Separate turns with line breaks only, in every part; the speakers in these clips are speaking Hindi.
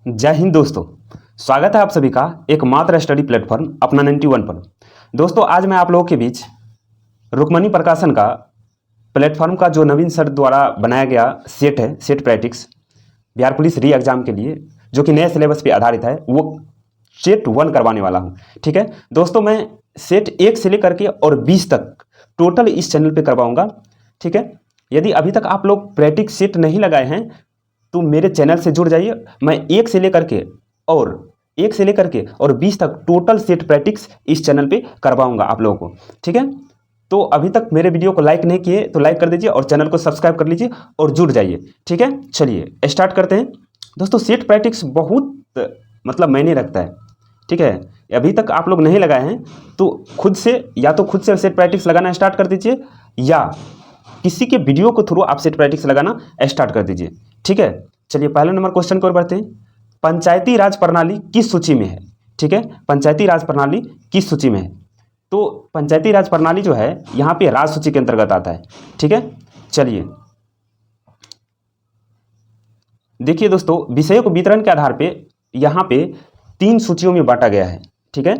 जय हिंद दोस्तों। स्वागत है आप सभी का एकमात्र स्टडी प्लेटफॉर्म अपना 91 पर। दोस्तों आज मैं आप लोगों के बीच रुक्मणी प्रकाशन का प्लेटफॉर्म का जो नवीन सर द्वारा बनाया गया सेट है, सेट प्रैक्टिस बिहार पुलिस री एग्जाम के लिए, जो कि नए सिलेबस पे आधारित है, वो सेट 1 करवाने वाला हूँ। ठीक है दोस्तों, मैं सेट 1 से लेकर के और 20 तक टोटल इस चैनल पे करवाऊंगा। ठीक है, यदि अभी तक आप लोग प्रैक्टिस सेट नहीं लगाए हैं तो मेरे चैनल से जुड़ जाइए। मैं 1 से लेकर के और 20 तक टोटल सेट प्रैक्टिस इस चैनल पे करवाऊंगा आप लोगों को। ठीक है, तो अभी तक मेरे वीडियो को लाइक नहीं किए तो लाइक कर दीजिए और चैनल को सब्सक्राइब कर लीजिए और जुड़ जाइए। ठीक है, चलिए स्टार्ट करते हैं। दोस्तों सेट प्रैक्टिस बहुत मायने रखता है। ठीक है, अभी तक आप लोग नहीं लगाए हैं तो खुद से सेट प्रैक्टिस लगाना स्टार्ट कर दीजिए, या किसी के वीडियो को थ्रू आप सेट प्रैक्टिस लगाना स्टार्ट कर दीजिए। ठीक है, चलिए पहले नंबर क्वेश्चन की ओर बढ़ते हैं। पंचायती राज प्रणाली किस सूची में है? ठीक है, पंचायती राज प्रणाली किस सूची में है? तो पंचायती राज प्रणाली जो है यहाँ पे राज सूची के अंतर्गत आता है। ठीक है, चलिए देखिए दोस्तों, विषयों को वितरण के आधार पे यहाँ पे 3 सूचियों में बांटा गया है। ठीक है,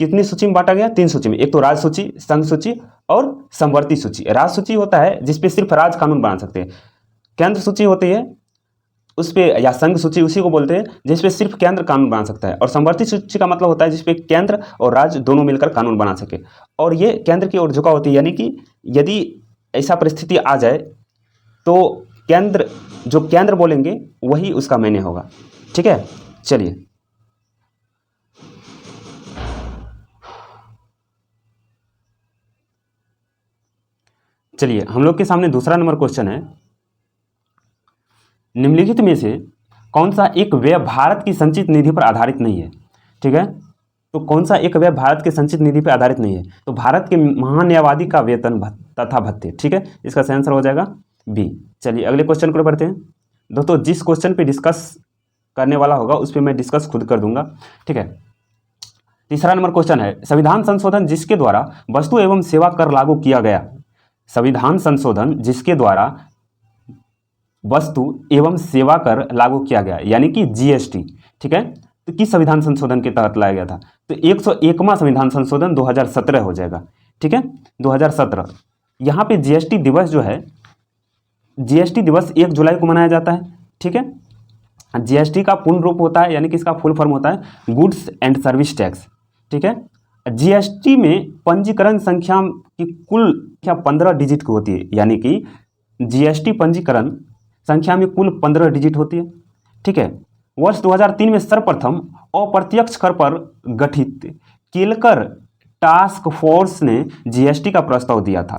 कितनी सूची में बांटा गया? 3 सूची में। एक तो राज सूची, संघ सूची और समवर्ती सूची। राज सूची होता है जिसपे सिर्फ राज कानून बना सकते हैं। केंद्र सूची होती है उस पे, या संघ सूची उसी को बोलते हैं जिसपे सिर्फ केंद्र कानून बना सकता है। और समवर्ती सूची का मतलब होता है जिसपे केंद्र और राज्य दोनों मिलकर कानून बना सके, और ये केंद्र की ओर झुका होती है। यानी कि यदि ऐसा परिस्थिति आ जाए तो केंद्र बोलेंगे वही उसका मायने होगा। ठीक है, चलिए हम लोग के सामने दूसरा नंबर क्वेश्चन है। निम्नलिखित में से कौन सा एक व्यय भारत की संचित निधि पर आधारित नहीं है? ठीक है, तो कौन सा एक व्यय भारत के संचित निधि पर आधारित नहीं है? तो भारत के महान्यायवादी का वेतन तथा भत्ते। ठीक है, इसका सही आंसर हो जाएगा बी। चलिए अगले क्वेश्चन को बढ़ते हैं। दोस्तों जिस क्वेश्चन पे डिस्कस करने वाला होगा उस पर मैं डिस्कस खुद कर दूंगा। ठीक है, तीसरा नंबर क्वेश्चन है, संविधान संशोधन जिसके द्वारा वस्तु एवं सेवा कर लागू किया गया। संविधान संशोधन जिसके द्वारा वस्तु एवं सेवा कर लागू किया गया, यानी कि जीएसटी। ठीक है, तो किस संविधान संशोधन के तहत लाया गया था? तो 101वां संविधान संशोधन 2017 हो जाएगा। ठीक है, 2017। यहाँ पे जीएसटी दिवस जो है, जीएसटी दिवस 1 जुलाई को मनाया जाता है। ठीक है, जीएसटी का पूर्ण रूप होता है, यानी कि इसका फुल फॉर्म होता है गुड्स एंड सर्विस टैक्स। ठीक है, जीएसटी में पंजीकरण संख्या की कुल संख्या 15 डिजिट की होती है, यानी कि जीएसटी पंजीकरण संख्या में कुल 15 डिजिट होती है। ठीक है, वर्ष 2003 में सर्वप्रथम अप्रत्यक्ष कर पर गठित केलकर टास्क फोर्स ने जीएसटी का प्रस्ताव दिया था।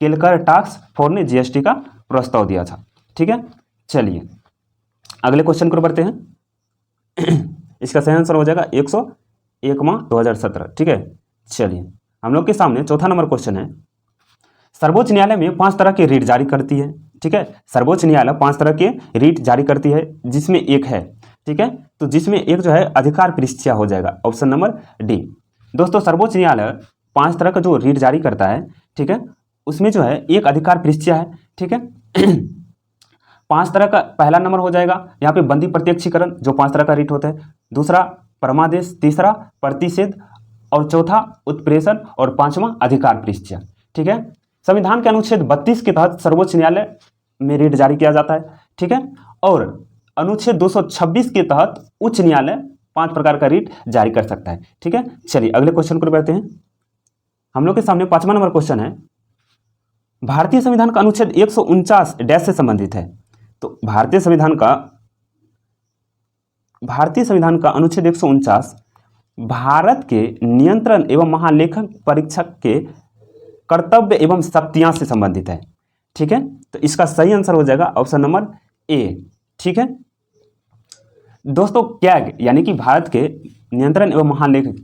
केलकर टास्क फोर्स ने जीएसटी का प्रस्ताव दिया था। ठीक है, चलिए अगले क्वेश्चन को बढ़ते हैं। इसका सही आंसर हो जाएगा 101वां 2017। ठीक है, चलिए हम लोग के सामने चौथा नंबर क्वेश्चन है। सर्वोच्च न्यायालय में 5 तरह के रीट जारी करती है। ठीक है, सर्वोच्च न्यायालय 5 तरह के रीट जारी करती है, जिसमें एक है, ठीक है, तो जिसमें एक जो है अधिकार परीक्षा हो जाएगा, ऑप्शन नंबर डी। दोस्तों सर्वोच्च न्यायालय 5 तरह का जो रीट जारी करता है, ठीक है, उसमें जो है एक अधिकार परीक्षा है। ठीक है, 5 तरह का पहला नंबर हो जाएगा यहाँ पे बंदी प्रत्यक्षीकरण, जो 5 तरह का रीट होता है। दूसरा परमादेश, तीसरा प्रतिषेध, और चौथा उत्प्रेषण, और 5वां अधिकार परीक्षा। ठीक है, संविधान के अनुच्छेद 32 के तहत सर्वोच्च न्यायालय में रीट जारी किया जाता है। ठीक है, और अनुच्छेद 226 के तहत उच्च न्यायालय 5 प्रकार का रीट जारी कर सकता है। ठीक है, चलिए अगले क्वेश्चन को बढ़ते हैं। हम लोग के सामने 5वां नंबर क्वेश्चन है, भारतीय संविधान का अनुच्छेद 149 डैश से संबंधित है। तो भारतीय संविधान का अनुच्छेद 149 भारत के नियंत्रण एवं महालेखन परीक्षक के कर्तव्य एवं शक्तियां से संबंधित है। ठीक है, तो इसका सही आंसर हो जाएगा ऑप्शन नंबर ए। ठीक है दोस्तों, कैग यानी कि भारत के नियंत्रण एवं महालेखक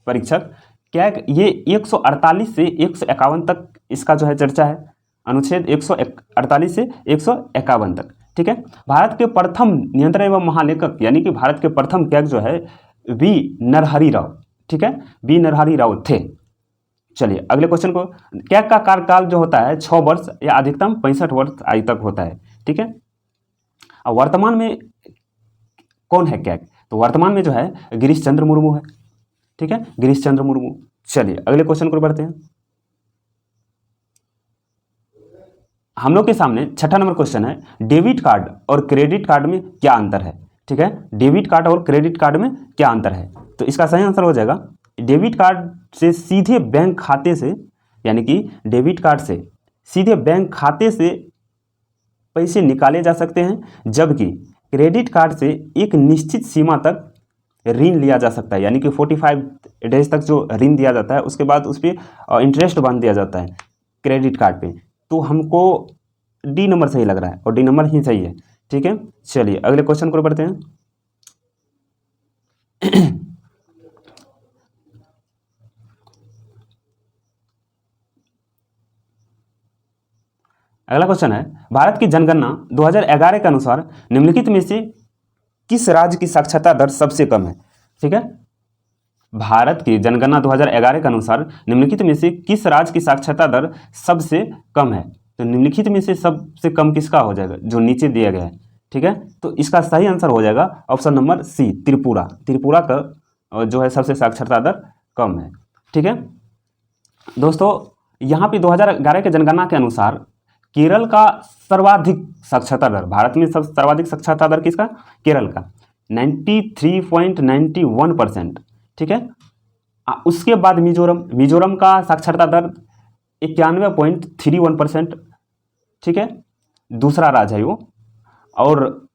परीक्षक कैग, ये 148 से 151 तक इसका जो है चर्चा है, अनुच्छेद 148 से 151 तक। ठीक है, भारत के प्रथम नियंत्रण एवं महालेखक यानी कि भारत के प्रथम कैग जो है वी नरहरि राव। ठीक है, वी नरहरि राव थे। चलिए अगले क्वेश्चन को, कैग का कार्यकाल जो होता है 6 वर्ष या अधिकतम 65 वर्ष आयु तक होता है। ठीक है, और वर्तमान में कौन है कैग? तो वर्तमान में जो है गिरीश चंद्र मुर्मू है। ठीक है, गिरीश चंद्र मुर्मू। चलिए अगले क्वेश्चन को बढ़ते हैं। हम लोग के सामने छठा नंबर क्वेश्चन है, डेबिट कार्ड और क्रेडिट कार्ड में क्या अंतर है? ठीक है, डेबिट कार्ड और क्रेडिट कार्ड में क्या अंतर है? तो इसका सही आंसर हो जाएगा, डेबिट कार्ड से सीधे बैंक खाते से, यानी कि डेबिट कार्ड से सीधे बैंक खाते से पैसे निकाले जा सकते हैं, जबकि क्रेडिट कार्ड से एक निश्चित सीमा तक ऋण लिया जा सकता है, यानी कि 45 डेज तक जो ऋण दिया जाता है, उसके बाद उस पर इंटरेस्ट बांध दिया जाता है क्रेडिट कार्ड पे। तो हमको डी नंबर सही लग रहा है और डी नंबर ही सही है। ठीक है, चलिए अगले क्वेश्चन को बढ़ते हैं। अगला क्वेश्चन है, भारत की जनगणना 2011 के अनुसार निम्नलिखित में से किस राज्य की साक्षरता दर सबसे कम है? ठीक है, भारत की जनगणना 2011 के अनुसार निम्नलिखित में से किस राज्य की साक्षरता दर सबसे कम है? तो निम्नलिखित में से सबसे कम किसका हो जाएगा? जो नीचे दिया गया है। ठीक है, तो इसका सही आंसर हो जाएगा option number C, Tripura. Tripura का जो है सबसे साक्षरता दर कम है। ठीक है दोस्तों, यहाँ पे 2011 के जनगणना के अनुसार केरल का सर्वाधिक साक्षरता दर, भारत में सब सर्वाधिक साक्षरता दर किसका? केरल का 93.91%। ठीक है, उसके बाद मिजोरम का साक्षरता दर 91.31%। ठीक है, दूसरा राज्य है वो। और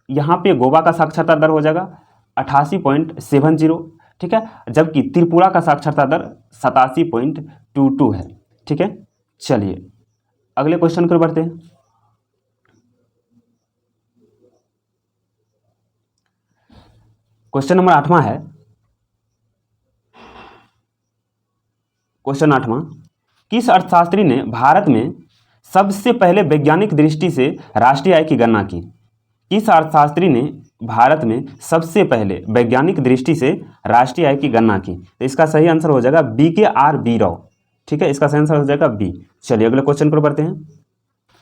यहाँ पे गोवा का साक्षरता दर हो जाएगा 88.70। ठीक है, जबकि त्रिपुरा का साक्षरता दर 87.22 है। ठीक है, चलिए अगले क्वेश्चन को बढ़ते हैं। क्वेश्चन नंबर 8वां है, क्वेश्चन 8वां, किस अर्थशास्त्री ने भारत में सबसे पहले वैज्ञानिक दृष्टि से राष्ट्रीय आय की गणना की? किस अर्थशास्त्री ने भारत में सबसे पहले वैज्ञानिक दृष्टि से राष्ट्रीय आय की गणना की? तो इसका सही आंसर हो जाएगा BKR राव। ठीक है, इसका सही आंसर हो जाएगा बी। चलिए अगले क्वेश्चन पर बढ़ते हैं।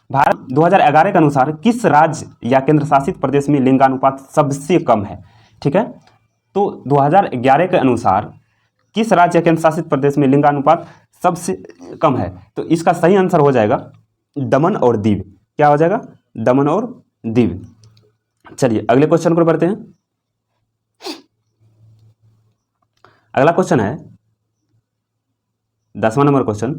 भारत 2011 के अनुसार किस राज्य या केंद्र शासित प्रदेश में लिंगानुपात सबसे कम है? ठीक है, तो 2011 के अनुसार किस राज्य या केंद्र शासित प्रदेश में लिंगानुपात सबसे कम है? तो इसका सही आंसर हो जाएगा दमन और दीव। क्या हो जाएगा? दमन और दीव। चलिए अगले क्वेश्चन पर बढ़ते हैं। अगला क्वेश्चन है 10वां नंबर क्वेश्चन,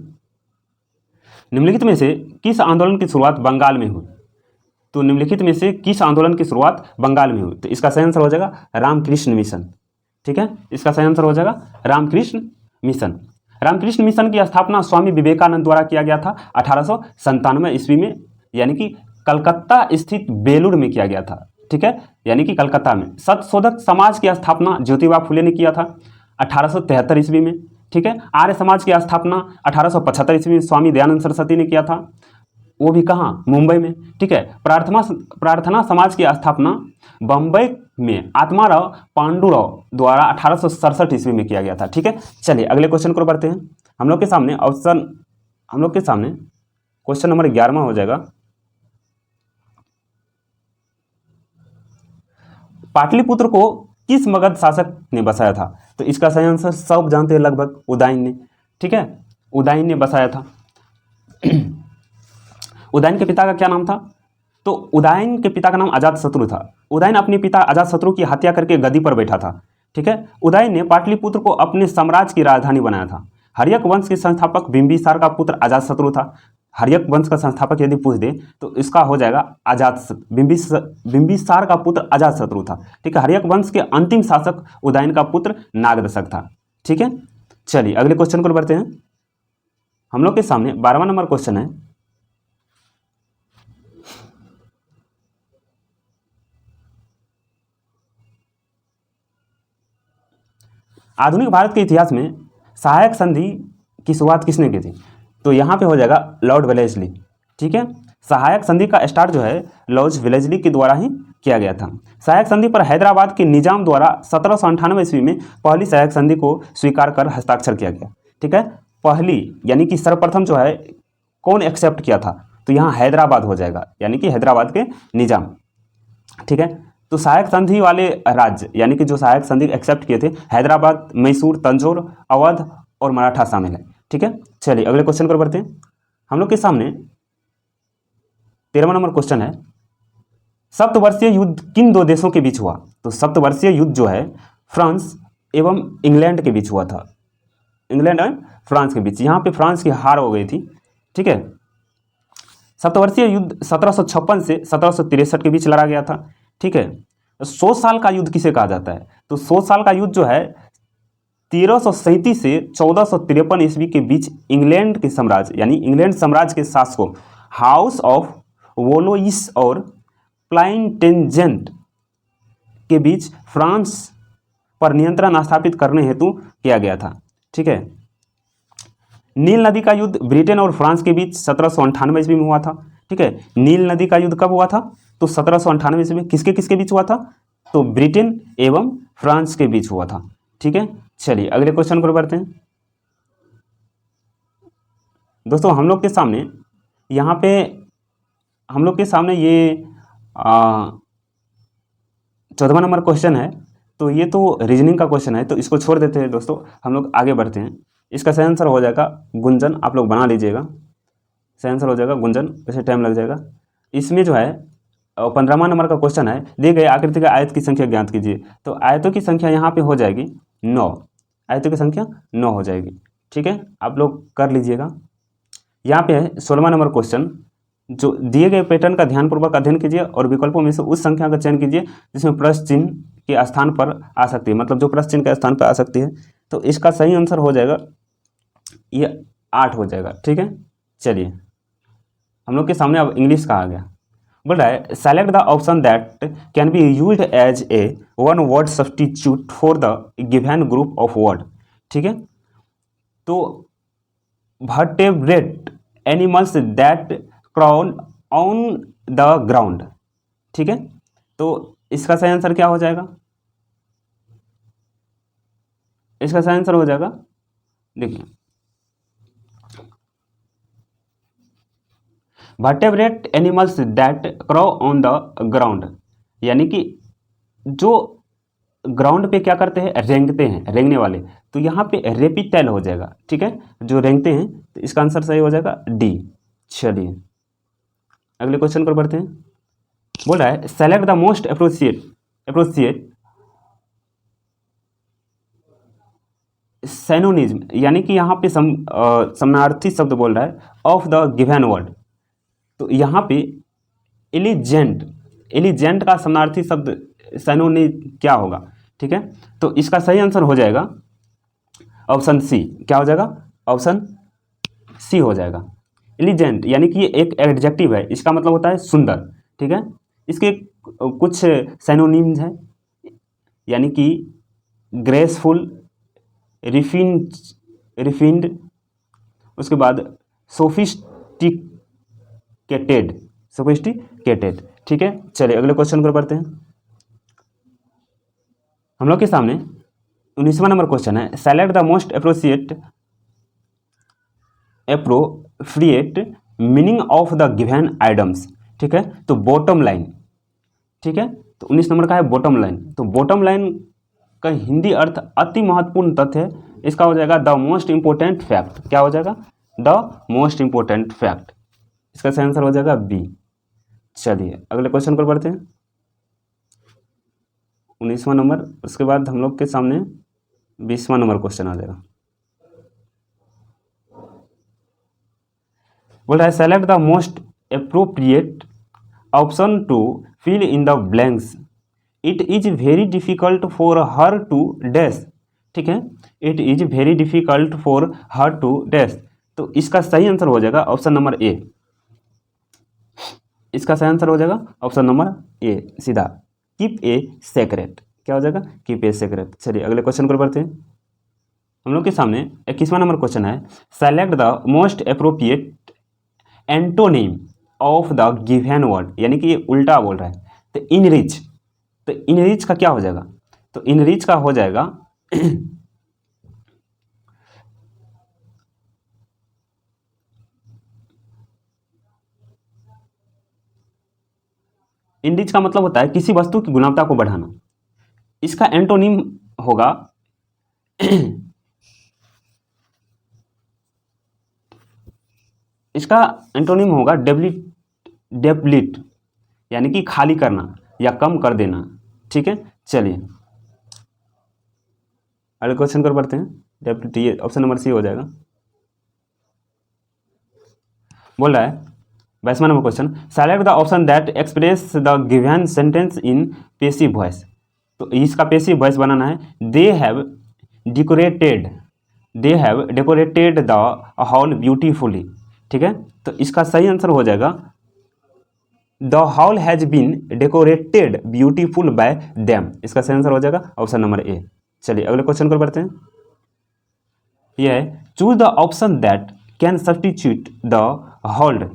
निम्नलिखित में से किस आंदोलन की शुरुआत बंगाल में हुई? तो निम्नलिखित में से किस आंदोलन की शुरुआत बंगाल में हुई? तो इसका सही आंसर हो जाएगा रामकृष्ण मिशन। ठीक है, इसका सही आंसर हो जाएगा रामकृष्ण मिशन। रामकृष्ण मिशन की स्थापना स्वामी विवेकानंद द्वारा किया गया था 1897 ईस्वी में, यानी कि कलकत्ता स्थित बेलूर में किया गया था। ठीक है, यानी कि कलकत्ता में। सत्यशोधक समाज की स्थापना ज्योतिबा फुले ने किया था 1873 ईस्वी में। ठीक है, आर्य समाज की स्थापना 1875 ईस्वी में स्वामी दयानंद सरस्वती ने किया था, वो भी कहाँ? मुंबई में। ठीक है, प्रार्थना समाज की स्थापना बम्बई में आत्माराव पांडुराव द्वारा 1867 ईस्वी में किया गया था। ठीक है, चलिए अगले क्वेश्चन को बढ़ते हैं। हम लोग के सामने क्वेश्चन नंबर 11वां हो जाएगा, पाटलिपुत्र को किस मगध शासक ने बसाया था? तो इसका सही आंसर सब जानते हैं लगभग, उदयन ने। ठीक है, उदयन ने बसाया था। उदयन के पिता का क्या नाम था? तो उदयन के पिता का नाम अजातशत्रु था। उदयन अपने पिता अजातशत्रु की हत्या करके गद्दी पर बैठा था। ठीक है, उदयन ने पाटलिपुत्र को अपने साम्राज्य की राजधानी बनाया था। हर्यक वंश के संस्थापक बिंबिसार का पुत्र अजातशत्रु था। हर्यक वंश का संस्थापक यदि पूछ दे तो इसका हो जाएगा बिंबिसार का पुत्र अजातशत्रु था। ठीक है, हर्यक वंश के अंतिम शासक उदयन का पुत्र नागदशक था। ठीक है, चलिए अगले क्वेश्चन को बढ़ते हैं। हम लोग के सामने 12वां नंबर क्वेश्चन है, आधुनिक भारत के इतिहास में सहायक संधि की शुरुआत किसने की थी? तो यहाँ पे हो जाएगा लॉर्ड वेलेस्ली। ठीक है, सहायक संधि का स्टार्ट जो है लॉर्ड वेलेस्ली के द्वारा ही किया गया था। सहायक संधि पर हैदराबाद के निजाम द्वारा 1798 ईस्वी में पहली सहायक संधि को स्वीकार कर हस्ताक्षर किया गया। ठीक है, पहली यानी कि सर्वप्रथम जो है कौन एक्सेप्ट किया था? तो यहाँ हैदराबाद हो जाएगा, यानी कि हैदराबाद के निजाम। ठीक है। तो सहायक संधि वाले राज्य यानी कि जो सहायक संधि एक्सेप्ट किए थे, हैदराबाद, मैसूर, तंजौर, अवध और मराठा शामिल है। ठीक है, चलिए अगले क्वेश्चन पर बढ़ते हैं। हम लोग के सामने 13वां नंबर क्वेश्चन है, सप्तवर्षीय युद्ध किन दो देशों के बीच हुआ? तो सप्तवर्षीय युद्ध जो है फ्रांस एवं इंग्लैंड के बीच हुआ था, इंग्लैंड एंड फ्रांस के बीच। यहाँ पे फ्रांस की हार हो गई थी। ठीक है, सप्तवर्षीय युद्ध 1756 से 1763 के बीच लड़ा गया था। ठीक है, 100 साल का युद्ध किसे कहा जाता है? तो 100 साल का युद्ध जो है 1337 से 1453 ईस्वी के बीच इंग्लैंड के साम्राज्य यानी इंग्लैंड साम्राज्य के शासकों हाउस ऑफ वोलोइस और प्लाइंटेंजेंट के बीच फ्रांस पर नियंत्रण स्थापित करने हेतु किया गया था। ठीक है, नील नदी का युद्ध ब्रिटेन और फ्रांस के बीच 1798 ईस्वी में हुआ था। ठीक है, नील नदी का युद्ध कब हुआ था? तो 1798 ईस्वी में किसके किसके बीच हुआ था? तो ब्रिटेन एवं फ्रांस के बीच हुआ था। ठीक है, चलिए अगले क्वेश्चन पर बढ़ते हैं। दोस्तों हम लोग के सामने यहाँ पे हम लोग के सामने ये 14वां नंबर क्वेश्चन है। तो ये तो रीजनिंग का क्वेश्चन है, तो इसको छोड़ देते हैं दोस्तों, हम लोग आगे बढ़ते हैं। इसका सही आंसर हो जाएगा गुंजन, आप लोग बना लीजिएगा। सही आंसर हो जाएगा गुंजन, वैसे टाइम लग जाएगा। इसमें जो है 15वां नंबर का क्वेश्चन है, दिए गए आकृति का आयत की संख्या ज्ञात कीजिए। तो आयतों की संख्या यहाँ पे हो जाएगी 9, आयतों की संख्या 9 हो जाएगी। ठीक है, आप लोग कर लीजिएगा। यहाँ पे है 16वां नंबर क्वेश्चन, जो दिए गए पैटर्न का ध्यानपूर्वक अध्ययन कीजिए और विकल्पों में से उस संख्या का चयन कीजिए जिसमें प्रश्न चिन्ह के स्थान पर आ सकती है, मतलब जो प्रश्न चिन्ह के स्थान पर आ सकती है। तो इसका सही आंसर हो जाएगा ये 8 हो जाएगा। ठीक है, चलिए हम लोग के सामने अब इंग्लिश का आ गया। बोल रहा है select the option that can be used as a one word substitute for the given group of word. ठीक है, तो vertebrate animals that crawl on the ground। ठीक है, तो इसका सही आंसर क्या हो जाएगा? इसका सही आंसर हो जाएगा, देखिए vertebrate animals that crawl on the ground, यानी कि जो ग्राउंड पे क्या करते हैं? रेंगते हैं, रेंगने वाले। तो यहाँ पे रेपिटाइल हो जाएगा। ठीक है, जो रेंगते हैं, तो इसका आंसर सही हो जाएगा डी। चलिए अगले क्वेश्चन पर बढ़ते हैं। बोल रहा है सेलेक्ट द मोस्ट अप्रोप्रिएट सैनोनिज्म, यानी कि यहाँ पे समानार्थी शब्द बोल रहा है ऑफ द गिवन वर्ड। तो यहाँ पे एलिजेंट, एलिजेंट का समानार्थी शब्द सैनोनिम क्या होगा? ठीक है, तो इसका सही आंसर हो जाएगा ऑप्शन सी। क्या हो जाएगा? ऑप्शन सी हो जाएगा। एलिजेंट यानी कि ये एक एडजेक्टिव है, इसका मतलब होता है सुंदर। ठीक है, इसके कुछ सैनोनिम्स हैं, यानी कि ग्रेसफुल, रिफिन्ड, उसके बाद सोफिस्टिकेटेड, सोफिस्टिकेटेड। ठीक है, चलिए अगले क्वेश्चन पर बढ़ते हैं। हम लोग के सामने 19वां नंबर क्वेश्चन है select the most appropriate meaning of the given items. ठीक है, तो बॉटम लाइन। ठीक है, तो 19 नंबर का है बॉटम लाइन। तो बॉटम लाइन का हिंदी अर्थ अति महत्वपूर्ण तथ्य है, इसका हो जाएगा द मोस्ट इंपोर्टेंट फैक्ट। क्या हो जाएगा? The most important fact. इसका सही आंसर हो जाएगा बी। चलिए अगले क्वेश्चन पर बढ़ते हैं। 19वां नंबर, उसके बाद हम लोग के सामने 20वां नंबर क्वेश्चन आ जाएगा। बोल रहा है select the most appropriate option to fill in the blanks. It is very difficult for her to dash. ठीक है, it is very difficult for her to dash. तो इसका सही आंसर हो जाएगा ऑप्शन नंबर ए। इसका सही आंसर हो जाएगा ऑप्शन नंबर ए सीधा, कीप ए सेक्रेट। क्या हो जाएगा? Keep a secret. चलिए अगले क्वेश्चन पर बढ़ते हैं। हम लोग के सामने 21वां नंबर क्वेश्चन है select the most appropriate antonym of the given word, यानी कि ये उल्टा बोल रहा है। तो इनरिच, तो इनरिच का क्या हो जाएगा? तो इनरिच का हो जाएगा इंडिज का मतलब होता है किसी वस्तु की गुणवत्ता को बढ़ाना। इसका एंटोनिम होगा इसका एंटोनिम होगा डेप्लीट, यानी कि खाली करना या कम कर देना। ठीक है, चलिए अगले क्वेश्चन पर बढ़ते हैं। डेप्लीट, ये ऑप्शन नंबर सी हो जाएगा। बोल रहा है 22वां नंबर question, select the option that express the given sentence in passive voice. तो इसका पेसिव वॉइस बनाना है। They have decorated the hall beautifully. ठीक है, तो इसका सही आंसर हो जाएगा the hall has been decorated beautiful by them. इसका सही आंसर हो जाएगा ऑप्शन नंबर ए। चलिए अगले क्वेश्चन पर बढ़ते हैं। यह है choose the option that can substitute the hold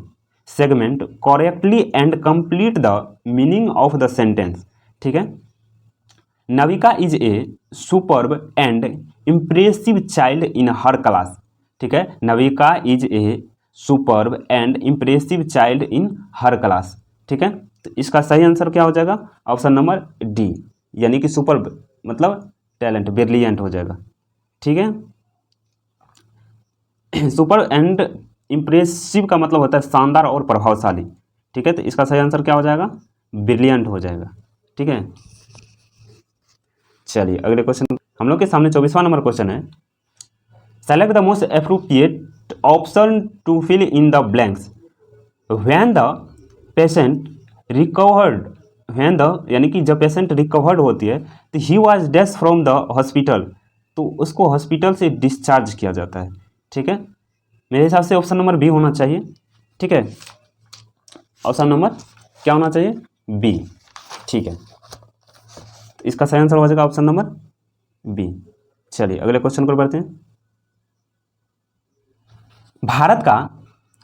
segment correctly and complete the meaning of the sentence. ठीक है, Navika is a superb and impressive child in her class. ठीक है, Navika is a superb and impressive child in her class. ठीक है, तो इसका सही आंसर क्या हो जाएगा ऑप्शन नंबर डी, यानी कि सुपर्ब मतलब टैलेंट, ब्रिलियंट हो जाएगा। ठीक है, सुपर एंड इम्प्रेसिव का मतलब होता है शानदार और प्रभावशाली। ठीक है, तो इसका सही आंसर क्या हो जाएगा ब्रिलियंट हो जाएगा। ठीक है, चलिए अगले क्वेश्चन हम लोग के सामने 24वां नंबर क्वेश्चन है। Select the most appropriate option to fill in the blanks when the patient recovered. When the यानी कि जब पेशेंट रिकवर्ड होती है तो he was death from the hospital, तो उसको हॉस्पिटल से डिस्चार्ज किया जाता है। ठीक है, मेरे हिसाब से ऑप्शन नंबर बी होना चाहिए। ठीक है, ऑप्शन नंबर क्या होना चाहिए बी। ठीक है, तो इसका सही आंसर हो जाएगा ऑप्शन नंबर बी। चलिए अगले क्वेश्चन पर बढ़ते हैं। भारत का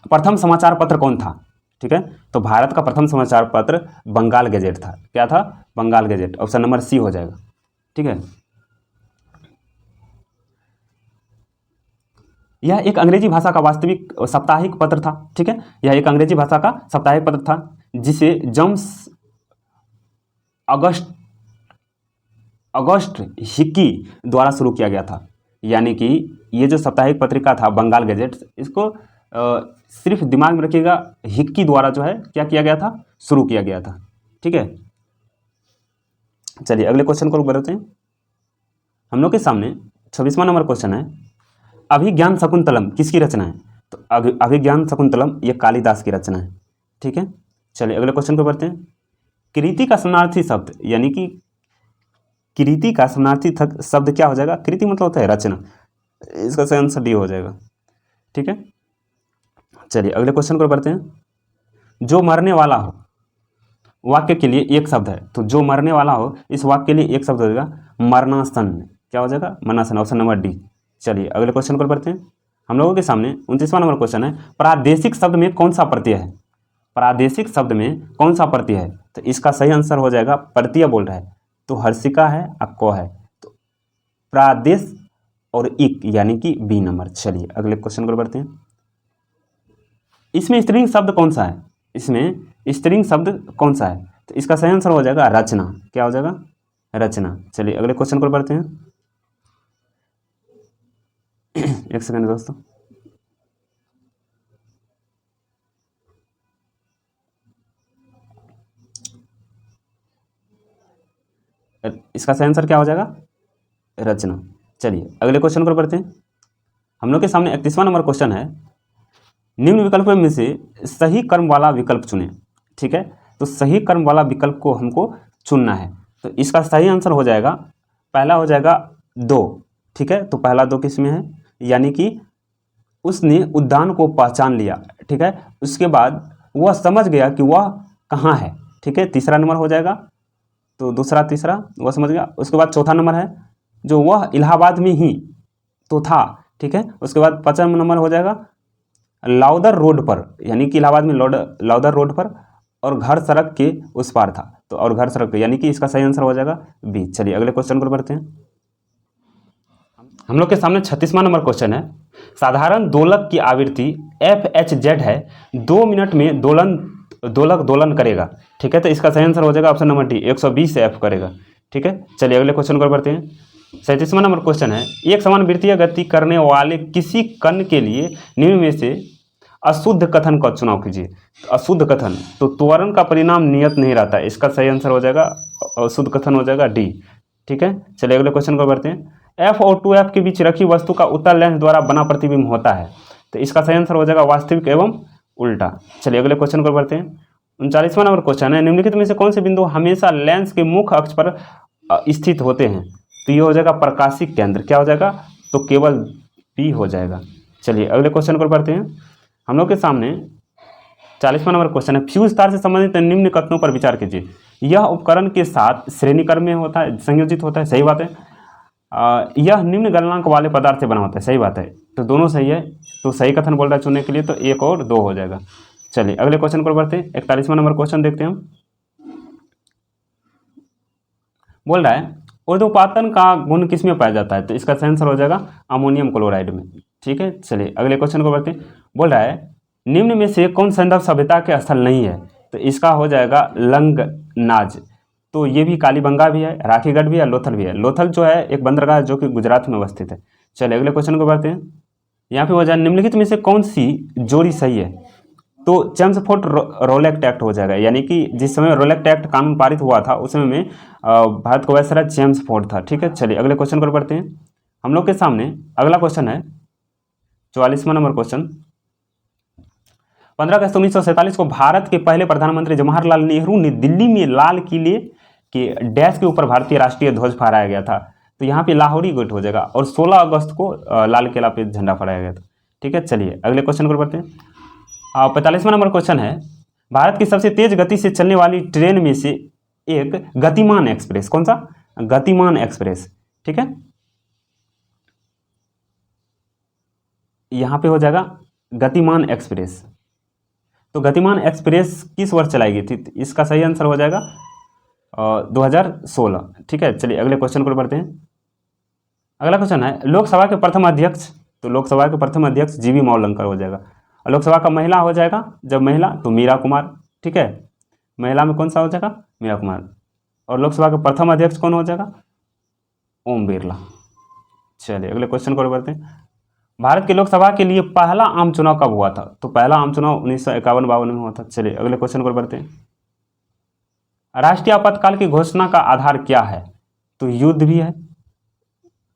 प्रथम समाचार पत्र कौन था? ठीक है, तो भारत का प्रथम समाचार पत्र बंगाल गजेट था। क्या था? Bengal gazette. Option number C हो जाएगा। ठीक है, यह एक अंग्रेजी भाषा का वास्तविक साप्ताहिक पत्र था। ठीक है, यह एक अंग्रेजी भाषा का साप्ताहिक पत्र था जिसे जेम्स अगस्ट हिक्की द्वारा शुरू किया गया था। यानी कि ये जो साप्ताहिक पत्रिका था बंगाल गजेट, इसको सिर्फ दिमाग में रखिएगा, हिक्की द्वारा जो है क्या किया गया था, शुरू किया गया था। ठीक है, चलिए अगले क्वेश्चन को बढ़ते हैं। हम लोग के सामने 26वां नंबर क्वेश्चन है, अभिज्ञान शकुंतलम किसकी रचना है? तो अभिज्ञान शकुंतलम ये कालिदास की रचना है। ठीक है, चलिए अगले क्वेश्चन को बढ़ते हैं। कृति का समानार्थी शब्द, यानी कि कृति का समानार्थी शब्द क्या हो जाएगा? कृति मतलब होता है रचना। इसका सही आंसर डी हो जाएगा। ठीक है, चलिए अगले क्वेश्चन पर बढ़ते हैं। जो मरने वाला हो वाक्य के लिए एक शब्द है, तो जो मरने वाला हो इस वाक्य के लिए एक शब्द हो जाएगा मरणासन। क्या हो जाएगा? मरणासन। Option number D. चलिए अगले क्वेश्चन पर बढ़ते हैं। हम लोगों के सामने 29वां नंबर क्वेश्चन है, प्रादेशिक शब्द में कौन सा प्रत्यय है? प्रादेशिक शब्द में कौन सा प्रत्यय है? तो इसका सही आंसर हो जाएगा, प्रत्यय बोल रहा है तो हर्षिका है, अक्को है, तो प्रादेश और इक, यानी कि बी नंबर। चलिए अगले क्वेश्चन पर बढ़ते हैं। इसमें स्त्रीलिंग शब्द कौन सा है? इसमें स्त्रीलिंग शब्द कौन सा है? तो इसका सही आंसर हो जाएगा रचना। क्या हो जाएगा? रचना। चलिए अगले क्वेश्चन पर बढ़ते हैं। एक सेकंड दोस्तों, इसका सही आंसर क्या हो जाएगा? रचना। चलिए अगले क्वेश्चन पर बढ़ते हैं। हम लोग के सामने 31वां नंबर क्वेश्चन है, निम्न विकल्पों में से सही कर्म वाला विकल्प चुनें। ठीक है, तो सही कर्म वाला विकल्प को हमको चुनना है। तो इसका सही आंसर हो जाएगा, पहला हो जाएगा दो। ठीक है, तो पहला दो किस में है? यानी कि उसने उद्यान को पहचान लिया। ठीक है, उसके बाद वह समझ गया कि वह कहाँ है। ठीक है, तीसरा नंबर हो जाएगा, तो दूसरा तीसरा वह समझ गया। उसके बाद चौथा नंबर है जो वह इलाहाबाद में ही तो था। ठीक है, उसके बाद पांचवा नंबर हो जाएगा लाउदर रोड पर, यानी कि इलाहाबाद में लाउदर रोड पर, और घर सड़क के उस पार था। तो और घर सड़क, यानी कि इसका सही आंसर हो जाएगा बी। चलिए अगले क्वेश्चन पर बढ़ते हैं। हम लोग के सामने 36वां नंबर क्वेश्चन है, साधारण दोलक की आवृत्ति FHZ है, 2 मिनट में दोलन तो दोलक दोलन करेगा। ठीक है, तो इसका सही आंसर हो जाएगा ऑप्शन नंबर डी 120 से एफ करेगा। ठीक है, चलिए अगले क्वेश्चन को बढ़ते हैं। 37वां नंबर क्वेश्चन है, एक समान वृत्तीय गति करने वाले किसी कण के लिए निम्न में से अशुद्ध कथन का चुनाव कीजिए। तो अशुद्ध कथन, तो त्वरण का परिणाम नियत नहीं रहता है, इसका सही आंसर हो जाएगा अशुद्ध कथन हो जाएगा डी। ठीक है, चलिए अगले क्वेश्चन को बढ़ते हैं। एफ और 2F के बीच रखी वस्तु का उत्तल लेंस द्वारा बना प्रतिबिंब होता है, तो इसका सही आंसर हो जाएगा वास्तविक एवं उल्टा। चलिए अगले क्वेश्चन को बढ़ते हैं। 39वां नंबर क्वेश्चन है, निम्नलिखित में से कौन से बिंदु हमेशा लेंस के मुख्य अक्ष पर स्थित होते हैं? तो ये हो जाएगा प्रकाशिक केंद्र। क्या हो जाएगा? तो केवल बी हो जाएगा। चलिए अगले क्वेश्चन को पढ़ते हैं। हम लोग के सामने 40वां नंबर क्वेश्चन है, फ्यूज तार से संबंधित निम्न कथनों पर विचार कीजिए। यह उपकरण के साथ श्रेणी क्रम में होता है, संयोजित होता है, सही बात है। यह निम्न गलनांक वाले पदार्थ से बना होता है, सही बात है। तो दोनों सही है, तो सही कथन बोल रहा है चुनने के लिए, तो 1 और 2 हो जाएगा। चलिए अगले क्वेश्चन को बढ़ते हैं। 41वां नंबर क्वेश्चन देखते हैं हम। बोल रहा है ऊर्ध्वपातन का गुण किस में पाया जाता है? तो इसका सही आंसर हो जाएगा अमोनियम क्लोराइड में। ठीक है, चलिए अगले क्वेश्चन को बढ़ते हैं। बोल रहा है निम्न में से कौन संदर्भ सभ्यता के स्थल नहीं है? तो इसका हो जाएगा लंगनाज। तो ये भी कालीबंगा भी है, राखीगढ़ भी है, लोथल भी है। लोथल जो है एक बंदरगाह है जो कि गुजरात में अवस्थित है। चलिए अगले क्वेश्चन को बढ़ते हैं। यहाँ पे हो जाए निम्नलिखित में से कौन सी जोड़ी सही है? तो चेम्सफोर्ड रोलेक्ट एक्ट हो जाएगा, यानी कि जिस समय रोलेक्ट एक्ट कानून पारित हुआ था उस समय में भारत का वायसराय चेम्सफोर्ड था। ठीक है, चलिए अगले क्वेश्चन पर बढ़ते हैं। हम लोग के सामने अगला क्वेश्चन है 44वां नंबर क्वेश्चन। 15 अगस्त 1947 को भारत के पहले प्रधानमंत्री जवाहरलाल नेहरू ने दिल्ली में लाल किले के डैश के ऊपर भारतीय राष्ट्रीय ध्वज फहराया गया था। तो यहाँ पे लाहौरी गेट हो जाएगा, और 16 अगस्त को लाल किला पे झंडा फहराया गया था। ठीक है, चलिए अगले क्वेश्चन पर बढ़ते हैं। 45वां नंबर क्वेश्चन है, भारत की सबसे तेज गति से चलने वाली ट्रेन में से एक गतिमान एक्सप्रेस, कौन सा? गतिमान एक्सप्रेस। ठीक है, यहां पे हो जाएगा गतिमान एक्सप्रेस। तो गतिमान एक्सप्रेस किस वर्ष चलाई गई थी? इसका सही आंसर हो जाएगा 2016। ठीक है, चलिए अगले क्वेश्चन को बढ़ते हैं। अगला क्वेश्चन है, लोकसभा के प्रथम अध्यक्ष, तो लोकसभा के प्रथम अध्यक्ष जीवी मावलंकर हो जाएगा। लोकसभा का महिला हो जाएगा, जब महिला तो मीरा कुमार। ठीक है, महिला में कौन सा हो जाएगा? मीरा कुमार। और लोकसभा का प्रथम अध्यक्ष कौन हो जाएगा? ओम बिरला। चलिए अगले क्वेश्चन को बढ़ते हैं। भारत की लोकसभा के लिए पहला आम चुनाव कब हुआ था? तो पहला आम चुनाव 1951-52 में हुआ था। चलिए अगले क्वेश्चन को बढ़ते हैं। राष्ट्रीय आपातकाल की घोषणा का आधार क्या है? तो युद्ध भी है,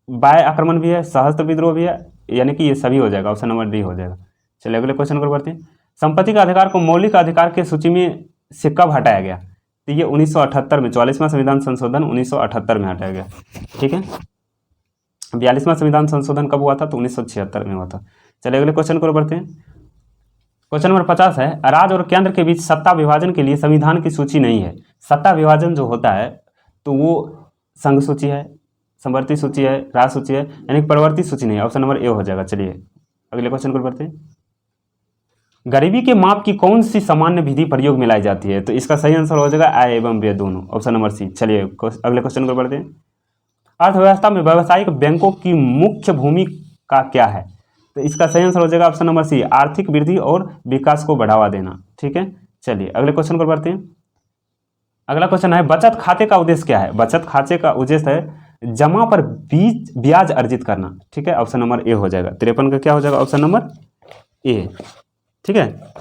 बाह्य आक्रमण भी है, सशस्त्र विद्रोह भी है, यानी कि ये सभी हो जाएगा, ऑप्शन नंबर डी हो जाएगा। चलिए अगले क्वेश्चन को बढ़ते हैं। संपत्ति का अधिकार को मौलिक अधिकार की सूची में से कब हटाया गया? तो ये 1978 में, 44वां संविधान संशोधन 1978 में हटाया गया। ठीक है, 42वां संविधान संशोधन कब हुआ था? तो 1976 में हुआ था। चलिए अगले क्वेश्चन को बढ़ते हैं। क्वेश्चन नंबर 50 है, राज्य और केंद्र के बीच सत्ता विभाजन के लिए संविधान की सूची नहीं है। सत्ता विभाजन जो होता है तो वो संघ सूची है, समवर्ती सूची है, राज्य सूची है, यानी परिवर्ती सूची नहीं है, ऑप्शन नंबर ए हो जाएगा। चलिए अगले क्वेश्चन को बढ़ते हैं। गरीबी के माप की कौन सी सामान्य विधि प्रयोग में लाई जाती है? तो इसका सही आंसर हो जाएगा आय एवं व्यय दोनों, ऑप्शन नंबर सी। चलिए अगले क्वेश्चन को बढ़ते हैं। अर्थव्यवस्था में व्यावसायिक बैंकों की मुख्य भूमिका क्या है? तो इसका सही आंसर हो जाएगा ऑप्शन नंबर सी, आर्थिक वृद्धि और विकास को बढ़ावा देना। ठीक है, चलिए अगले क्वेश्चन पर बढ़ते हैं। अगला क्वेश्चन है, बचत खाते का उद्देश्य क्या है? बचत खाते का उद्देश्य है जमा पर ब्याज अर्जित करना। ठीक है, ऑप्शन नंबर ए हो जाएगा। 53 का क्या हो जाएगा? Option number A. ठीक है,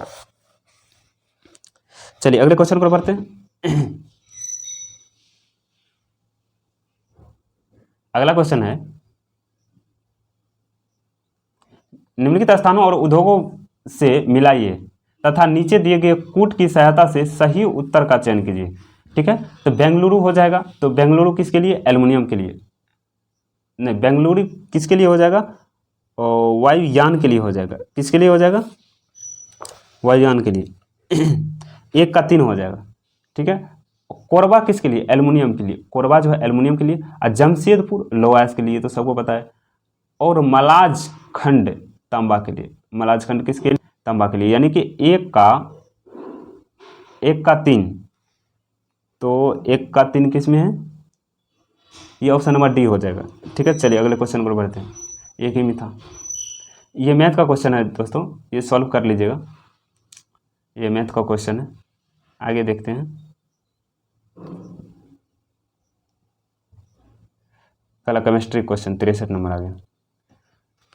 चलिए अगले क्वेश्चन पर बढ़ते हैं। अगला क्वेश्चन है, निम्नलिखित स्थानों और उद्योगों से मिलाइए तथा नीचे दिए गए कूट की सहायता से सही उत्तर का चयन कीजिए। ठीक है, तो बेंगलुरु हो जाएगा। तो बेंगलुरु किसके लिए? एल्युमिनियम के लिए। नहीं, बेंगलुरु किसके लिए हो जाएगा? वायुयान के लिए हो जाएगा। किसके लिए हो जाएगा? वायुयान के लिए। 1 का 3 हो जाएगा। ठीक है, कोरबा किसके लिए? एल्युमिनियम के लिए। कोरबा जो है एल्युमिनियम के लिए, और जमशेदपुर लोहास के लिए, तो सबको पता है। और मलाज खंड तांबा के लिए। मलाज खंड किसके लिए? तांबा के लिए। यानी कि 1 का 3, तो 1 का 3 किस में है? ये ऑप्शन नंबर डी हो जाएगा। ठीक है, चलिए अगले क्वेश्चन पर बढ़ते हैं। एक ही में था, ये मैथ का क्वेश्चन है दोस्तों, ये सॉल्व कर लीजिएगा। ये मैथ का क्वेश्चन है। आगे देखते हैं। कला केमिस्ट्री क्वेश्चन 63 नंबर आ गया।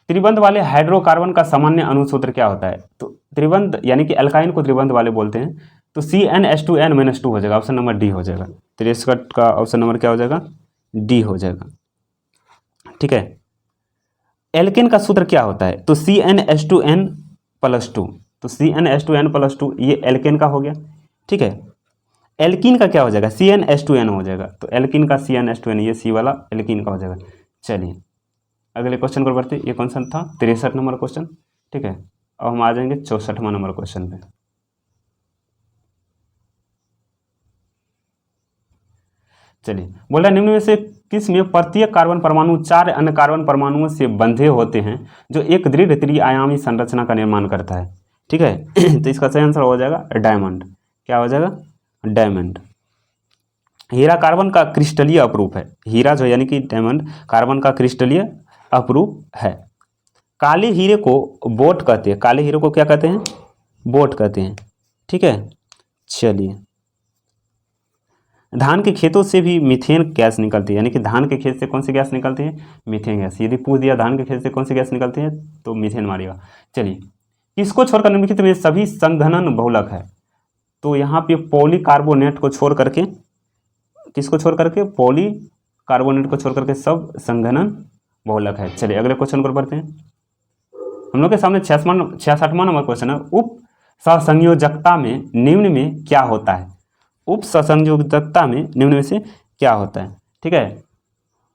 त्रिबंध वाले हाइड्रोकार्बन का सामान्य अणुसूत्र क्या होता है? तो त्रिबंध यानी कि अल्काइन को त्रिबंध वाले बोलते हैं, तो CnH2n-2 हो जाएगा, ऑप्शन नंबर डी हो जाएगा। 63 का ऑप्शन नंबर क्या हो जाएगा? डी हो जाएगा। ठीक है। एल्केन का सूत्र क्या होता है? तो CnH2n+2, तो CnH2n+2 ये एल्केन का हो गया। ठीक है। एल्कीन का क्या हो जाएगा? CnH2n हो जाएगा, तो एल्कीन का CnH2n, ये सी वाला एल्कीन का हो जाएगा। चलिए अगले क्वेश्चन पर बढ़ते। ये कौन सा था? 63 नंबर क्वेश्चन। ठीक है। अब हम आ जाएंगे 64वां नंबर क्वेश्चन पे। चलिए, बोल रहा है निम्न में से किस में प्रत्येक कार्बन परमाणु 4 अन्य कार्बन परमाणुओं से बंधे होते हैं जो एक दृढ़ त्रिआयामी संरचना का निर्माण करता है? ठीक है। तो इसका सही आंसर हो जाएगा डायमंड। क्या हो जाएगा? डायमंड। हीरा कार्बन का क्रिस्टलीय अपरूप है। हीरा जो यानी कि डायमंड कार्बन का क्रिस्टलीय अपरूप है। काले हीरे को बोट कहते हैं। काले हीरे को क्या कहते हैं? बोट कहते हैं। ठीक है। चलिए, धान के खेतों से भी मीथेन गैस निकलती है, यानी कि धान के खेत से कौन सी गैस निकलती है? Methane gas. यदि पूछ दिया धान के खेत से कौन सी गैस निकलती है, तो मीथेन मारिएगा। चलिए, किसको छोड़कर निम्नलिखित में सभी संघनन बहुलक है? तो यहाँ पे पॉलीकार्बोनेट को छोड़ करके, किसको छोड़ करके? पॉलीकार्बोनेट को छोड़ करके सब संघनन बहुलक है। चलिए अगले क्वेश्चन पर बढ़ते हैं। हम लोग के सामने 66वां नंबर क्वेश्चन है। उप सहसंयोजकता में निम्न में क्या होता है? उप सहसंयोजकता में निम्न में से क्या होता है? ठीक है।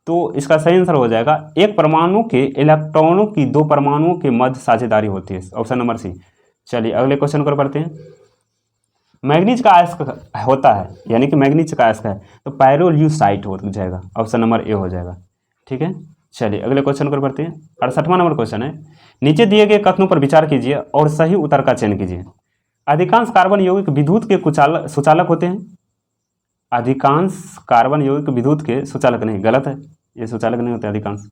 तो इसका सही आंसर हो जाएगा, एक परमाणु के इलेक्ट्रॉनों की दो परमाणुओं के मध्य साझेदारी होती है, ऑप्शन नंबर सी। चलिए अगले क्वेश्चन पर बढ़ते हैं। मैग्नीज का अयस्क होता है, यानी कि मैग्नीज का अयस्क है, तो पैरोल्यूसाइट हो जाएगा, ऑप्शन नंबर ए हो जाएगा। ठीक है। चलिए अगले क्वेश्चन पर बढ़ते हैं। 68वां नंबर क्वेश्चन है। नीचे दिए गए कथनों पर विचार कीजिए और सही उत्तर का चयन कीजिए। अधिकांश कार्बन यौगिक विद्युत के सुचालक होते हैं। अधिकांश कार्बन यौगिक विद्युत के सुचालक नहीं, गलत है, ये सुचालक नहीं होते अधिकांश।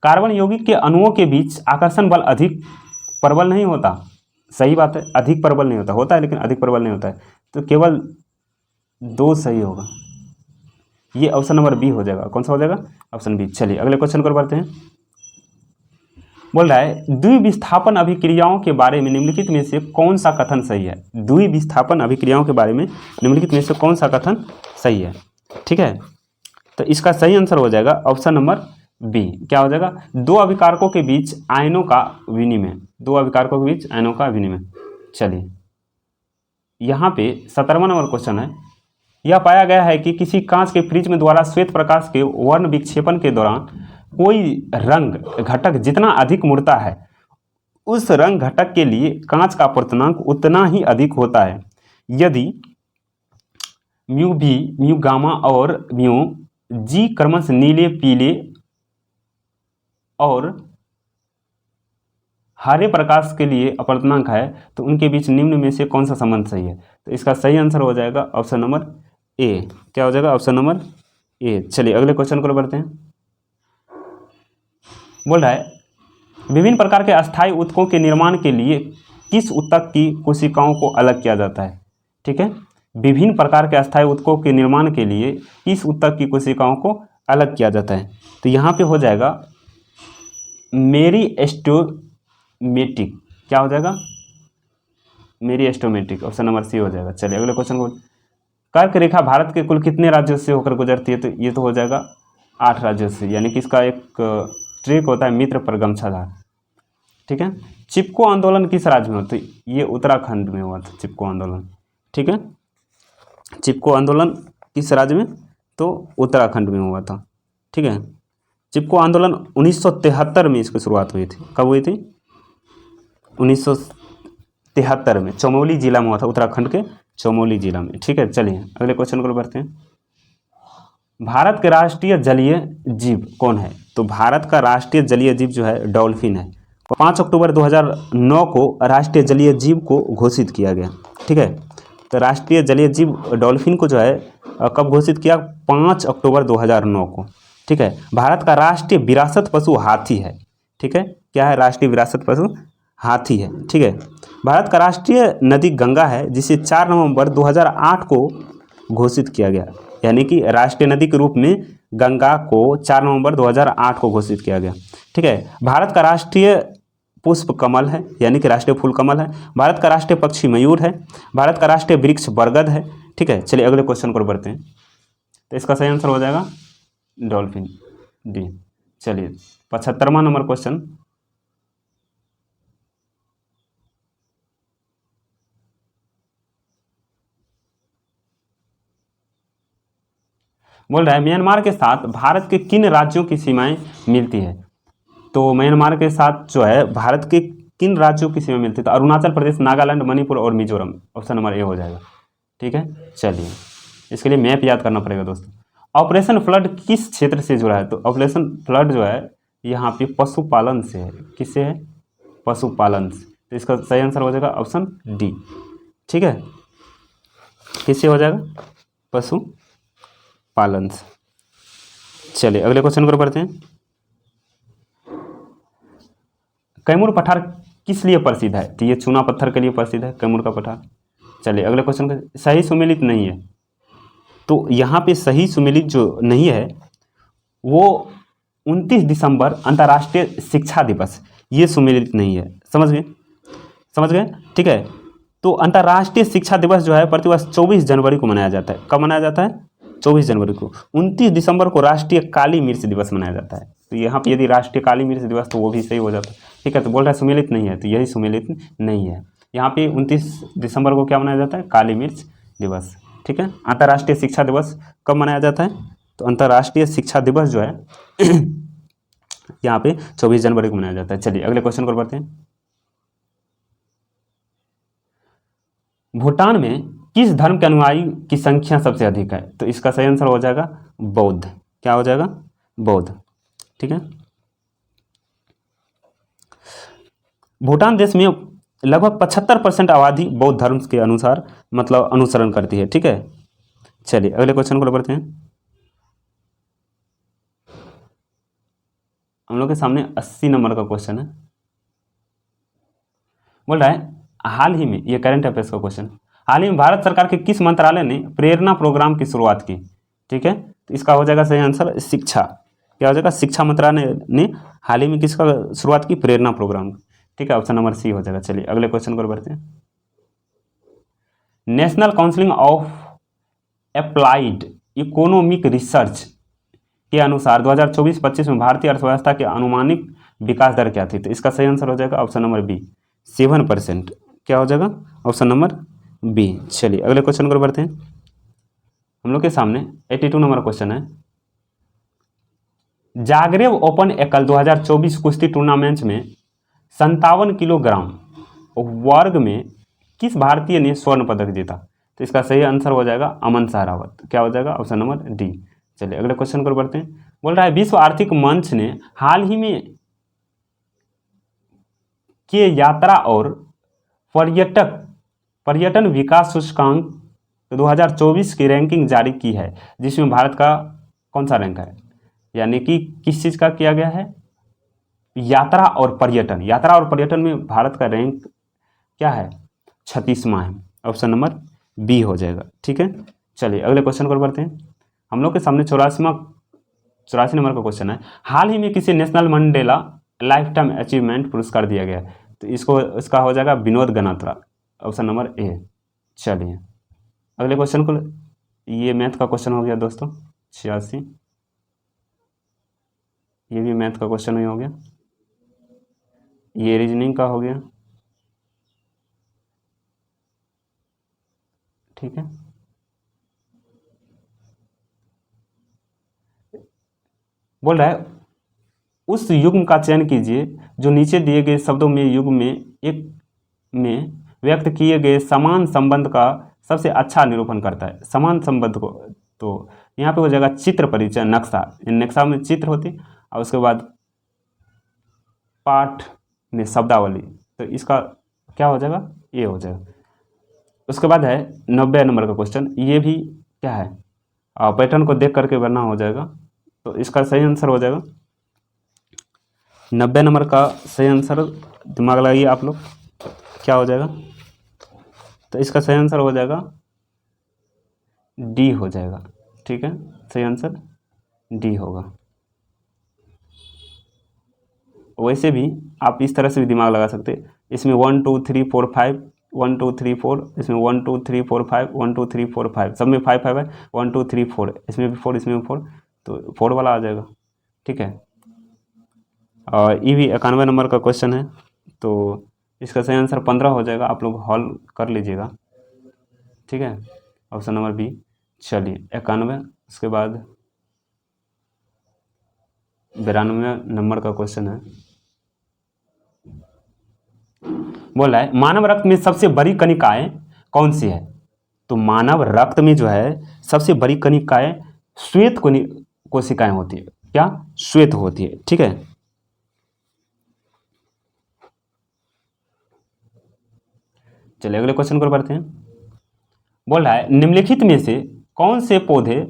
कार्बन यौगिक के अणुओं के बीच आकर्षण बल अधिक प्रबल नहीं होता, सही बात है, अधिक प्रबल नहीं होता, होता है लेकिन अधिक प्रबल नहीं होता है, तो केवल 2 सही होगा, ये ऑप्शन नंबर बी हो जाएगा। कौन सा हो जाएगा? Option B. चलिए अगले क्वेश्चन पर बढ़ते हैं। बोल रहा है द्विविस्थापन अभिक्रियाओं के बारे में निम्नलिखित में से कौन सा कथन सही है? द्विविस्थापन अभिक्रियाओं के बारे में निम्नलिखित में से कौन सा कथन सही है? ठीक है। तो इसका सही आंसर हो जाएगा ऑप्शन नंबर बी। क्या हो जाएगा? दो अभिकारकों के बीच आयनों का विनिमय, दो अभिकारकों के बीच आयनों का विनिमय। चलिए यहाँ पे 17वां नंबर क्वेश्चन है। यह पाया गया है कि किसी कांच के प्रिज्म द्वारा श्वेत प्रकाश के वर्ण विक्षेपण के दौरान कोई रंग घटक जितना अधिक मुड़ता है, उस रंग घटक के लिए कांच का अपवर्तनांक उतना ही अधिक होता है यदि म्यू बी, म्यू गामा और म्यू जी क्रमश नीले, पीले और हरे प्रकाश के लिए अपवर्तनांक है, तो उनके बीच निम्न में से कौन सा संबंध सही है? तो इसका सही आंसर हो जाएगा ऑप्शन नंबर ए। क्या हो जाएगा? Option number A. चलिए अगले क्वेश्चन को बढ़ते हैं। बोल रहा है विभिन्न प्रकार के अस्थायी ऊतकों के निर्माण के लिए किस ऊतक की कोशिकाओं को अलग किया जाता है? ठीक है। विभिन्न प्रकार के अस्थायी ऊतकों के निर्माण के लिए किस ऊतक की कोशिकाओं को अलग किया जाता है? तो यहाँ पे हो जाएगा मेरिस्टेमेटिक। क्या हो जाएगा? मेरिस्टेमेटिक, ऑप्शन नंबर सी हो जाएगा। चलिए अगले क्वेश्चन को। कर्क रेखा भारत के कुल कितने राज्यों से होकर गुजरती है? तो ये तो हो जाएगा 8 राज्यों से, यानी कि इसका एक ट्रिक होता है मित्र पर गमछाधार। ठीक है। चिपको आंदोलन किस राज्य में होता है? ये उत्तराखंड में हुआ था चिपको आंदोलन। ठीक है। चिपको आंदोलन किस राज्य में? तो उत्तराखंड में हुआ था। ठीक है। चिपको आंदोलन 1973 में इसकी शुरुआत हुई थी। कब हुई थी? 1973 में चमोली जिला में हुआ था, उत्तराखंड के चमोली जिला में। ठीक है। चलिए अगले क्वेश्चन को बढ़ते हैं। भारत के राष्ट्रीय जलीय जीव कौन है? तो भारत का राष्ट्रीय जलीय जीव जो है डॉल्फिन है। 5 अक्टूबर 2009 को राष्ट्रीय जलीय जीव को घोषित किया गया। ठीक है। तो राष्ट्रीय जलीय जीव डॉल्फिन को जो है कब घोषित किया? 5 अक्टूबर 2009 को। ठीक है। भारत का राष्ट्रीय विरासत पशु हाथी है। ठीक है। क्या है? राष्ट्रीय विरासत पशु हाथी है। ठीक है। भारत का राष्ट्रीय नदी गंगा है, जिसे 4 नवंबर 2008 को घोषित किया गया, यानी कि राष्ट्रीय नदी के रूप में गंगा को 4 नवंबर 2008 को घोषित किया गया। ठीक है। भारत का राष्ट्रीय पुष्प कमल है, यानी कि राष्ट्रीय फूल कमल है। भारत का राष्ट्रीय पक्षी मयूर है। भारत का राष्ट्रीय वृक्ष बरगद है। ठीक है। चलिए अगले क्वेश्चन को बढ़ते हैं। तो इसका सही आंसर हो जाएगा डॉल्फिन, डी। चलिए 75वां नंबर क्वेश्चन। बोल रहा है म्यांमार के साथ भारत के किन राज्यों की सीमाएं मिलती है। तो म्यांमार के साथ जो है भारत के किन राज्यों की सीमा मिलती है, तो अरुणाचल प्रदेश, नागालैंड, मणिपुर और मिजोरम। ऑप्शन नंबर ए हो जाएगा। ठीक है। चलिए इसके लिए मैप याद करना पड़ेगा दोस्तों। ऑपरेशन फ्लड किस क्षेत्र से जुड़ा है, तो ऑपरेशन फ्लड जो है यहाँ पे पशुपालन से है। किससे है? पशुपालन से। तो इसका सही आंसर हो जाएगा ऑप्शन डी। ठीक है। किससे हो जाएगा? पशुपालन से। चलिए अगले क्वेश्चन पर बढ़ते हैं। कैमूर पठार किस लिए प्रसिद्ध है, तो ये चूना पत्थर के लिए प्रसिद्ध है कैमूर का पठार। चलिए अगले क्वेश्चन का सही सुमेलित नहीं है, तो यहाँ पे सही सुमेलित जो नहीं है वो 29 दिसंबर अंतर्राष्ट्रीय शिक्षा दिवस, ये सुमेलित नहीं है। समझ गए? समझ गए? ठीक है। तो अंतर्राष्ट्रीय शिक्षा दिवस जो है प्रतिवर्ष 24 जनवरी को मनाया जाता है। कब मनाया जाता है? 24 जनवरी को। 29 दिसंबर को राष्ट्रीय काली मिर्च दिवस मनाया जाता है। तो यहाँ पे यदि राष्ट्रीय काली मिर्च दिवस तो वो भी सही हो जाता है। ठीक है। तो बोल रहा है सुमेलित नहीं है, तो यही सुमेलित नहीं है। यहाँ पे 29 दिसंबर को क्या मनाया जाता है? काली मिर्च दिवस। ठीक है। अंतर्राष्ट्रीय शिक्षा दिवस कब मनाया जाता है? तो अंतर्राष्ट्रीय शिक्षा दिवस जो है यहाँ पे 24 जनवरी को मनाया जाता है। चलिए अगले क्वेश्चन को बढ़ते हैं। भूटान में किस धर्म के अनुयायी की संख्या सबसे अधिक है, तो इसका सही आंसर हो जाएगा बौद्ध। क्या हो जाएगा? बौद्ध। ठीक है। भूटान देश में लगभग 75% आबादी बौद्ध धर्म के अनुसार मतलब अनुसरण करती है। ठीक है। चलिए अगले क्वेश्चन को बढ़ते हैं। हम लोग के सामने 80 नंबर का क्वेश्चन है। बोल रहा है हाल ही में, ये करंट अफेयर्स का क्वेश्चन, हाल ही में भारत सरकार के किस मंत्रालय ने प्रेरणा प्रोग्राम की शुरुआत की। ठीक है। तो इसका हो जाएगा सही आंसर शिक्षा। क्या हो जाएगा? शिक्षा मंत्रालय ने हाल ही में किसका शुरुआत की? प्रेरणा प्रोग्राम। ठीक है। ऑप्शन नंबर सी हो जाएगा। चलिए अगले क्वेश्चन को बढ़ते हैं। National council of applied economic research के अनुसार 2024-25 में भारतीय अर्थव्यवस्था के अनुमानित विकास दर क्या थी, तो इसका सही आंसर हो जाएगा ऑप्शन नंबर बी 7%। क्या हो जाएगा? Option number B. चलिए अगले क्वेश्चन को बढ़ते हैं। हम लोग के सामने 82 नंबर क्वेश्चन है। जागरेब ओपन एकल 2024 कुश्ती टूर्नामेंट में 57 किलोग्राम वर्ग में किस भारतीय ने स्वर्ण पदक जीता, तो इसका सही आंसर हो जाएगा अमन सहरावत। क्या हो जाएगा? Option number D. चलिए अगले क्वेश्चन को बढ़ते हैं। बोल रहा है विश्व आर्थिक मंच ने हाल ही में के यात्रा और पर्यटन विकास सूचकांक 2024 की रैंकिंग जारी की है, जिसमें भारत का कौन सा रैंक है, यानी कि किस चीज़ का किया गया है? यात्रा और पर्यटन। यात्रा और पर्यटन में भारत का रैंक क्या है? 36वां है। ऑप्शन नंबर बी हो जाएगा। ठीक है। चलिए अगले क्वेश्चन को बढ़ते हैं। हम लोग के सामने 84 नंबर का क्वेश्चन है। हाल ही में किसी national Mandela life time achievement पुरस्कार दिया गया है, तो इसका हो जाएगा Vinod Ganatra. Option number A. चलिए अगले क्वेश्चन को, ये मैथ का क्वेश्चन हो गया दोस्तों 86, ये भी मैथ का क्वेश्चन ही हो गया, ये रीजनिंग का हो गया। ठीक है। बोल रहा है उस युग्म का चयन कीजिए जो नीचे दिए गए शब्दों में युग्म में एक में व्यक्त किए गए समान संबंध का सबसे अच्छा निरूपण करता है। समान संबंध को, तो यहाँ पे हो जाएगा चित्र परिचय नक्शा। नक्शा में चित्र होती और उसके बाद पाठ में शब्दावली, तो इसका क्या हो जाएगा? ये हो जाएगा। उसके बाद है 90 नंबर का क्वेश्चन, ये भी क्या है? पैटर्न को देख करके बनना हो जाएगा, तो इसका सही आंसर हो जाएगा 90 नंबर का सही आंसर, दिमाग लगाइए आप लोग। क्या हो जाएगा? तो इसका सही आंसर हो जाएगा डी हो जाएगा। ठीक है, सही आंसर डी होगा। वैसे भी आप इस तरह से भी दिमाग लगा सकते हैं, इसमें 1 2 3 4 5, 1 2 3 4, इसमें 1 2 3 4 5, 1 2 3 4 5, सब में 5 5 है, 1 2 3 4, इसमें भी 4, इसमें भी 4, तो 4 वाला आ जाएगा। ठीक है, और ये भी 91 नंबर का क्वेश्चन है, तो इसका सही आंसर 15 हो जाएगा। आप लोग हॉल कर लीजिएगा। ठीक है, ऑप्शन नंबर बी। चलिए 91, उसके बाद 92 नंबर का क्वेश्चन है। बोल रहा है मानव रक्त में सबसे बड़ी कणिकाएं कौन सी है? तो मानव रक्त में जो है सबसे बड़ी कणिकाएं श्वेत कोशिकाएं होती है। क्या? श्वेत होती है। ठीक है, चलिए अगले क्वेश्चन को पढ़ते हैं। बोल रहा है निम्नलिखित में से कौन से पौधे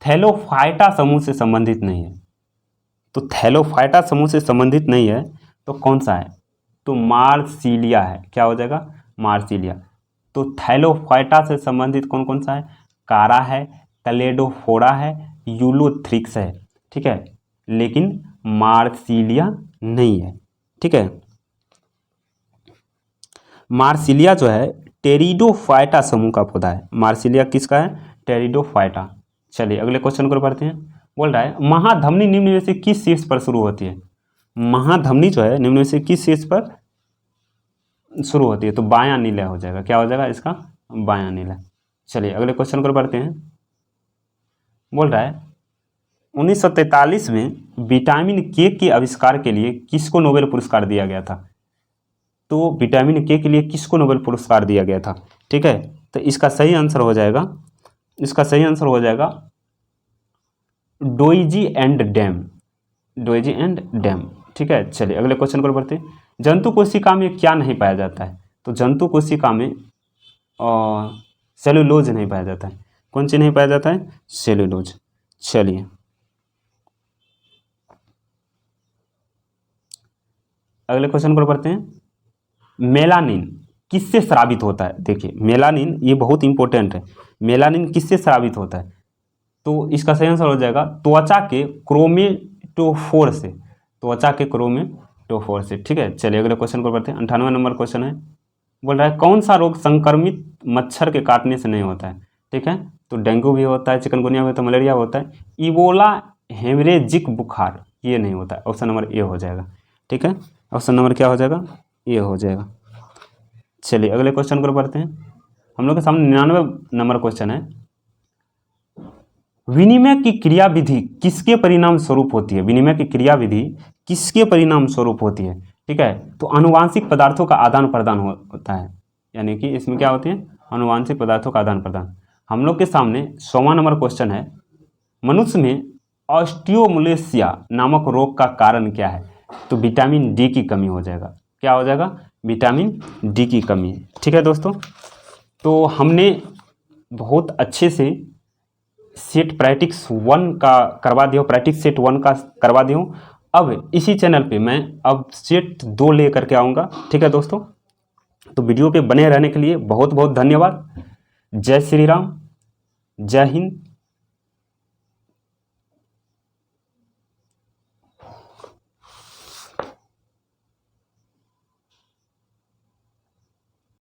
थैलोफाइटा समूह से संबंधित नहीं है? तो थैलोफाइटा समूह से संबंधित नहीं है तो कौन सा है? तो मार्सिलिया है। क्या हो जाएगा? मार्सिलिया। तो थैलोफाइटा से संबंधित कौन कौन सा है? कारा है, कैलेडोफोरा है, यूलोथ्रिक्स है। ठीक है, लेकिन मार्सिलिया नहीं है। ठीक है, मार्सिलिया जो है टेरिडोफाइटा समूह का पौधा है। मार्सिलिया किसका है? टेरिडोफाइटा। चलिए अगले क्वेश्चन को पढ़ते हैं। बोल रहा है महाधमनी निम्न में से किस शीर्ष पर शुरू होती है? महाधमनी जो है निम्न में से किस शीर्ष पर शुरू होती है? तो बायां नीला हो जाएगा। क्या हो जाएगा इसका? बायां नीला। चलिए अगले क्वेश्चन को पढ़ते हैं। बोल रहा है 1943 में विटामिन के के आविष्कार के लिए किसको नोबेल पुरस्कार दिया गया था? तो विटामिन के लिए किसको नोबेल पुरस्कार दिया गया था? ठीक है, तो इसका सही आंसर हो जाएगा, इसका सही आंसर हो जाएगा doggy and dam. Doggy and dam. ठीक है, चलिए अगले क्वेश्चन को पढ़ते हैं। जंतु कोशिका में क्या नहीं पाया जाता है? तो जंतु कोशिका में सेलुलोज नहीं पाया जाता है। कौन सी नहीं पाया जाता है? सेलुलोज। चलिए अगले क्वेश्चन को पढ़ते हैं। मेलानिन किससे स्रावित होता है? देखिए मेलानिन ये बहुत इंपॉर्टेंट है। मेलानिन किससे स्रावित होता है? तो इसका सही आंसर हो जाएगा त्वचा के क्रोमेटोफोर से। त्वचा के क्रोमेटोफोर से। ठीक है, चलिए अगले क्वेश्चन को पढ़ते हैं। 98 नंबर क्वेश्चन है। बोल रहा है कौन सा रोग संक्रमित मच्छर के काटने से नहीं होता है? ठीक है, तो डेंगू भी होता है, चिकनगुनिया भी होता है, मलेरिया होता है, इबोला हेमरेजिक बुखार ये नहीं होता है। ऑप्शन नंबर ए हो जाएगा। ठीक है, ऑप्शन नंबर क्या हो जाएगा? ए हो जाएगा। चलिए अगले क्वेश्चन को पढ़ते हैं। हम लोग के सामने 99 नंबर क्वेश्चन है। विनिमय की क्रियाविधि किसके परिणाम स्वरूप होती है? विनिमय की क्रियाविधि किसके परिणाम स्वरूप होती है? ठीक है, तो आनुवांशिक पदार्थों का आदान प्रदान होता है। यानी कि इसमें क्या होती है? आनुवांशिक पदार्थों का आदान प्रदान। हम लोग के सामने 100वां नंबर क्वेश्चन है। मनुष्य में ऑस्टियोमलेशिया नामक रोग का कारण क्या है? तो विटामिन डी की कमी हो जाएगा। क्या हो जाएगा? विटामिन डी की कमी। ठीक है दोस्तों, तो हमने बहुत अच्छे से सेट प्रैक्टिस 1 का करवा दिया, प्रैक्टिस सेट 1 का करवा दिया। अब इसी चैनल पे मैं अब सेट 2 ले करके आऊँगा। ठीक है दोस्तों, तो वीडियो पे बने रहने के लिए बहुत बहुत धन्यवाद। जय श्री राम, जय हिंद,